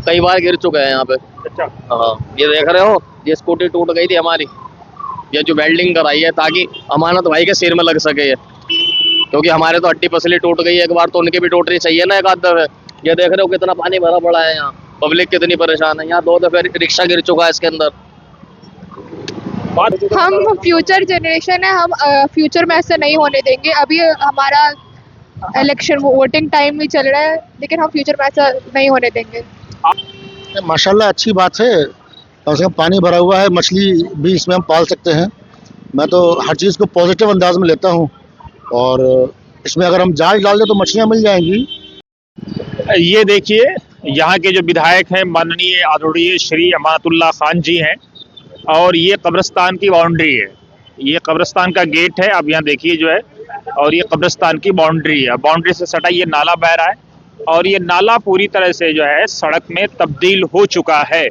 कई बार गिर चुके हैं यहाँ पे। अच्छा। हाँ, ये देख रहे हो, ये स्कूटी टूट गई थी हमारी, ये जो वेल्डिंग कराई है ताकि अमानत भाई के सिर में लग सके ये, क्योंकि हमारे तो हड्डी पसली टूट गई है, एक बार तो उनकी भी टूटनी चाहिए ना एक आध दफे। ये देख रहे हो कितना पानी भरा पड़ा है यहाँ, पब्लिक कितनी परेशान है, यहाँ 2 दफे रिक्शा गिर चुका है इसके अंदर। हम फ्यूचर जनरेशन है, हम फ्यूचर में ऐसा नहीं होने देंगे। अभी हमारा इलेक्शन वोटिंग टाइम भी चल रहा है, लेकिन हम फ्यूचर में ऐसा नहीं होने देंगे। माशाल्लाह अच्छी बात है, कम से कम पानी भरा हुआ है, मछली भी इसमें हम पाल सकते हैं। मैं तो हर चीज़ को पॉजिटिव अंदाज में लेता हूँ, और इसमें अगर हम जाल डाल दें तो मछलियाँ मिल जाएंगी। ये देखिए, यहाँ के जो विधायक हैं माननीय आदरणीय श्री अमानतुल्लाह खान जी हैं, और ये कब्रिस्तान की बाउंड्री है, ये कब्रिस्तान का गेट है, आप यहाँ देखिए जो है, और ये कब्रिस्तान की बाउंड्री है। बाउंड्री से सटा ये नाला बह रहा है, और ये नाला पूरी तरह से जो है सड़क में तब्दील हो चुका है।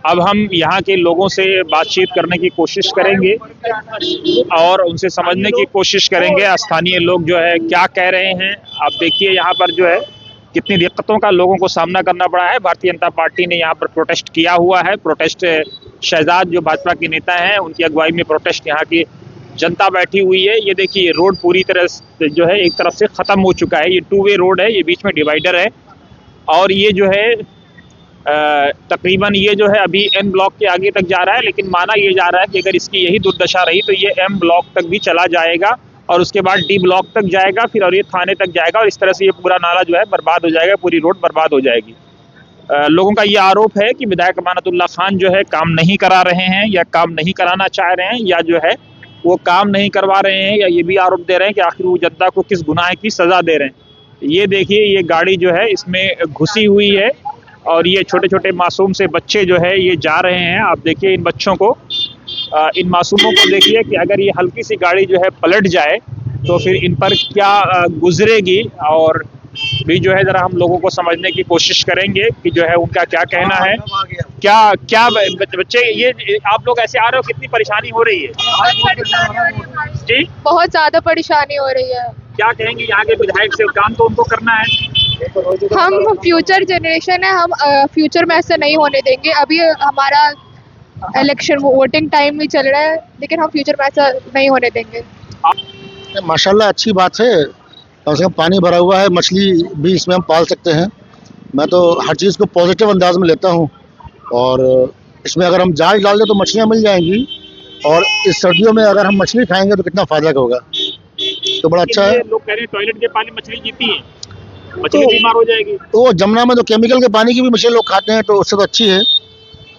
अब हम यहाँ के लोगों से बातचीत करने की कोशिश करेंगे और उनसे समझने की कोशिश करेंगे स्थानीय लोग जो है क्या कह रहे हैं। आप देखिए यहाँ पर जो है कितनी दिक्कतों का लोगों को सामना करना पड़ा है। भारतीय जनता पार्टी ने यहाँ पर प्रोटेस्ट किया हुआ है। प्रोटेस्ट शहजाद जो भाजपा के नेता हैं उनकी अगुवाई में प्रोटेस्ट यहाँ की जनता बैठी हुई है। ये देखिए रोड पूरी तरह से जो है एक तरफ से ख़त्म हो चुका है। ये 2 वे रोड है, ये बीच में डिवाइडर है, और ये जो है तकरीबन ये जो है अभी एन ब्लॉक के आगे तक जा रहा है, लेकिन माना ये जा रहा है कि अगर इसकी यही दुर्दशा रही तो ये एम ब्लॉक तक भी चला जाएगा, और उसके बाद डी ब्लॉक तक जाएगा, फिर और ये थाने तक जाएगा, और इस तरह से ये पूरा नाला जो है बर्बाद हो जाएगा, पूरी रोड बर्बाद हो जाएगी। लोगों का ये आरोप है कि विधायक अमानतुल्लाह खान जो है काम नहीं करा रहे हैं, या काम नहीं कराना चाह रहे हैं, या जो है वो काम नहीं करवा रहे हैं, या ये भी आरोप दे रहे हैं कि आखिर वो जनता को किस गुनाह की सज़ा दे रहे हैं। ये देखिए, ये गाड़ी जो है इसमें घुसी हुई है, और ये छोटे छोटे मासूम से बच्चे जो है ये जा रहे हैं। आप देखिए इन बच्चों को, इन मासूमों को देखिए कि अगर ये हल्की सी गाड़ी जो है पलट जाए तो फिर इन पर क्या गुजरेगी। और भी जो है ज़रा हम लोगों को समझने की कोशिश करेंगे कि जो है उनका क्या कहना है। क्या क्या बच्चे, ये आप लोग ऐसे आ रहे हो, कितनी परेशानी हो रही है जी? बहुत ज्यादा परेशानी हो रही है। क्या कहेंगे यहाँ के विधायक से? काम तो उनको करना है। हम फ्यूचर जनरेशन है, हम फ्यूचर में ऐसा नहीं होने देंगे। अभी हमारा इलेक्शन वोटिंग टाइम भी चल रहा है, लेकिन हम फ्यूचर में ऐसा नहीं होने देंगे। माशाल्लाह अच्छी बात है, कम से कम पानी भरा हुआ है, मछली भी इसमें हम पाल सकते हैं। मैं तो हर चीज़ को पॉजिटिव अंदाज में लेता हूँ, और इसमें अगर हम जाल डाल दें तो मछलियाँ मिल जाएंगी, और इस सर्दियों में अगर हम मछली खाएंगे तो कितना फ़ायदा का होगा, तो बड़ा अच्छा है। लोग कह रहे हैं टॉयलेट के पानी मछली जीती है, मछली बीमार हो जाएगी। तो जमुना में तो केमिकल के पानी की भी मछली लोग खाते हैं, तो उससे तो अच्छी है,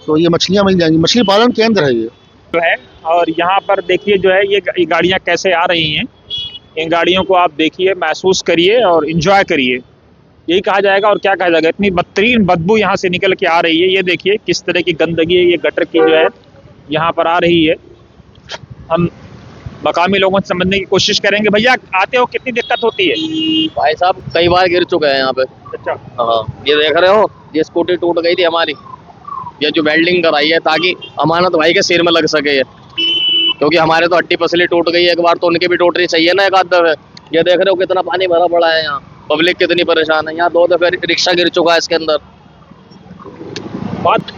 तो ये मछलियाँ मिल जाएंगी। मछली पालन केंद्र है ये जो है। और यहाँ पर देखिए जो है ये गाड़ियाँ कैसे आ रही हैं, इन गाड़ियों को आप देखिए, महसूस करिए और इंजॉय करिए, यही कहा जाएगा। और क्या कहा जाएगा, इतनी बदतरीन बदबू यहाँ से निकल के आ रही है। ये देखिए किस तरह की गंदगी है, ये गटर की जो है यहाँ पर आ रही है। हम मकामी लोगों से समझने की कोशिश करेंगे। भैया आते हो, कितनी दिक्कत होती है? भाई साहब कई बार गिर चुके हैं यहाँ पे। अच्छा। हाँ, ये देख रहे हो, ये स्कूटी टूट गई थी हमारी, ये जो वेल्डिंग कराई है ताकि अमानत भाई के सिर में लग सके ये, क्योंकि हमारे तो हड्डी पसली टूट गई है, एक बार तो उनकी भी टूटनी चाहिए ना एक आध दफे। ये देख रहे हो कितना पानी भरा पड़ा है यहाँ, पब्लिक कितनी परेशान है, यहाँ 2 दफे रिक्शा गिर चुका है इसके अंदर। बात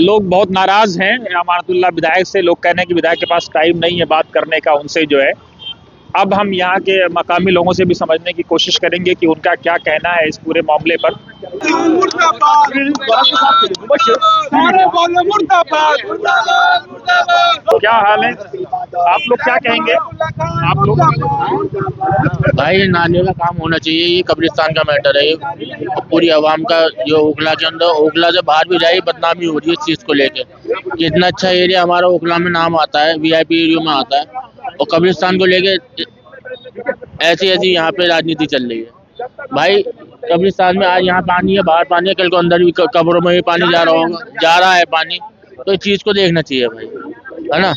लोग बहुत नाराज हैं अमानतुल्लाह विधायक से। लोग कहने कि विधायक के पास टाइम नहीं है बात करने का उनसे जो है। अब हम यहाँ के मकामी लोगों से भी समझने की कोशिश करेंगे कि उनका क्या कहना है इस पूरे मामले पर। क्या हाल है, आप लोग क्या कहेंगे? आप लोग भाई नालियों का काम होना चाहिए, ये कब्रिस्तान का मैटर है, ये पूरी आवाम का जो ओखला के अंदर, ओखला से बाहर भी जाए बदनामी हो रही है इस चीज़ को लेके। इतना अच्छा एरिया हमारा ओखला में नाम आता है, वीआईपी एरिया में आता है, और कब्रिस्तान को लेके ऐसी ऐसी यहाँ पे राजनीति चल रही है। भाई कब्रिस्तान में आज यहाँ पानी है, बाहर पानी है, कल को अंदर भी कब्रों में भी पानी जा रहा है पानी, तो इस चीज़ को देखना चाहिए भाई, है ना।